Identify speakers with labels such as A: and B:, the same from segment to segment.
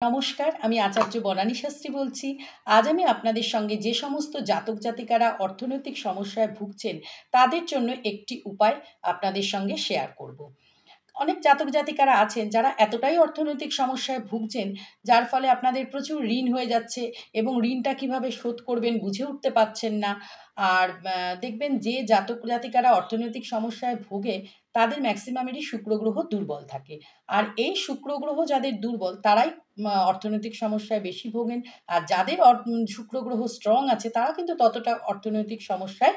A: নমস্কার, আমি আচার্য বনানী শাস্ত্রী বলছি। আজ আমি আপনাদের সঙ্গে যে সমস্ত জাতক জাতিকারা অর্থনৈতিক সমস্যায় ভুগছেন তাদের জন্য একটি উপায় আপনাদের সঙ্গে শেয়ার করব। অনেক জাতক জাতিকারা আছেন যারা এতটাই অর্থনৈতিক সমস্যায় ভুগছেন যার ফলে আপনাদের প্রচুর ঋণ হয়ে যাচ্ছে এবং ঋণটা কিভাবে শোধ করবেন বুঝে উঠতে পারছেন না। আর দেখবেন যে জাতক জাতিকারা অর্থনৈতিক সমস্যায় ভোগে তাদের ম্যাক্সিমামেরই শুক্র গ্রহ দুর্বল থাকে। আর এই শুক্র গ্রহ যাদের দুর্বল তারাই অর্থনৈতিক সমস্যায় বেশি ভোগেন। আর যাদের শুক্র গ্রহ স্ট্রং আছে তারা কিন্তু ততটা অর্থনৈতিক সমস্যায়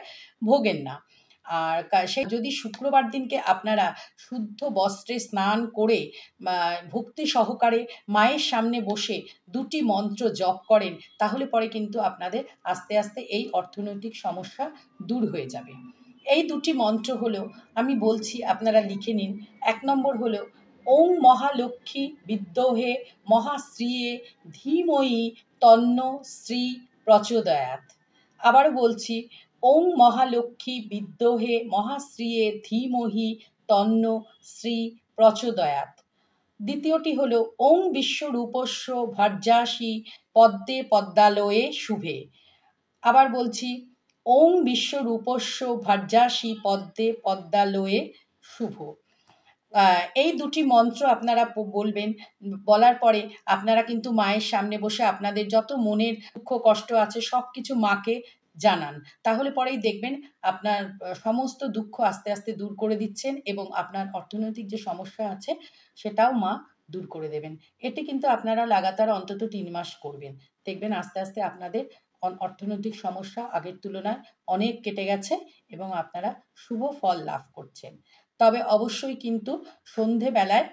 A: ভোগেন না। আর সে যদি শুক্রবার দিনকে আপনারা শুদ্ধ বস্ত্রে স্নান করে ভক্তি সহকারে মায়ের সামনে বসে ২টি মন্ত্র জপ করেন তাহলে পরে কিন্তু আপনাদের আস্তে আস্তে এই অর্থনৈতিক সমস্যা দূর হয়ে যাবে। এই ২টি মন্ত্র হলো, আমি বলছি আপনারা লিখে নিন। ১ নম্বর হলো ওং মহালক্ষ্মী বিদ্মহে মহাশ্রিয়ে ধীমহি তন্ন শ্রী প্রচোদয়াৎ। আবারও বলছি, ওং মহালক্ষ্মী বিদ্মহে মহাশ্রিয়ে ধীমহি তন্ন শ্রী প্রচোদয়াৎ। দ্বিতীয়টি হলো ওং বিশ্বরূপস্য ভর্যাসি পদ্মে পদ্মালয়ে শুভে। আবার বলছি, ওং বিশ্বরূপস্য ভর্যাসি পদ্মে পদ্মালয়ে শুভ। এই ২টি মন্ত্র আপনারা বলবেন। বলার পরে আপনারা কিন্তু মায়ের সামনে বসে আপনাদের যত মনের দুঃখ কষ্ট আছে সব কিছু মাকে জানান। তাহলে পরেই দেখবেন আপনার সমস্ত দুঃখ আস্তে আস্তে দূর করে দিচ্ছেন এবং আপনার অর্থনৈতিক যে সমস্যা আছে সেটাও মা দূর করে দেবেন। এটি কিন্তু আপনারা লাগাতার অন্তত ৩ মাস করবেন। দেখবেন আস্তে আস্তে আপনাদের অর্থনৈতিক সমস্যা আগের তুলনায় অনেক কেটে গেছে এবং আপনারা শুভ ফল লাভ করছেন। তবে অবশ্যই কিন্তু সন্ধেবেলায়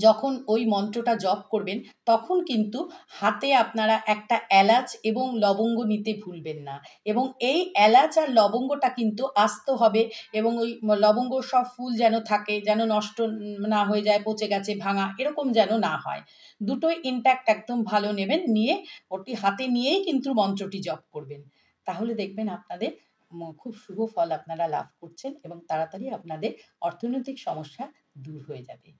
A: যখন ওই মন্ত্রটা জপ করবেন তখন কিন্তু হাতে আপনারা একটা এলাচ এবং লবঙ্গ নিতে ভুলবেন না। এবং এই এলাচ আর লবঙ্গটা কিন্তু আস্ত হবে এবং ওই লবঙ্গ সব ফুল যেন থাকে, যেন নষ্ট না হয়ে যায়, পচে গেছে, ভাঙা এরকম যেন না হয়। দুটোই ইনট্যাক্ট একদম ভালো নেবেন, নিয়ে ওটি হাতে নিয়েই কিন্তু মন্ত্রটি জপ করবেন। তাহলে দেখবেন আপনাদের খুব শুভ ফল আপনারা লাভ করছেন এবং তাড়াতাড়ি আপনাদের অর্থনৈতিক সমস্যা দূর হয়ে যাবে।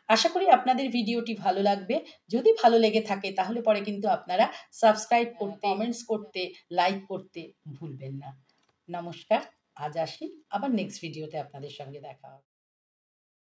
A: আশা করি আপনাদের ভিডিওটি ভালো লাগবে। যদি ভালো লেগে থাকে তাহলে পরে কিন্তু আপনারা সাবস্ক্রাইব করতে, কমেন্টস করতে, লাইক করতে ভুলবেন না। নমস্কার, আজ আসি, আবার নেক্সট ভিডিওতে আপনাদের সঙ্গে দেখা হবে।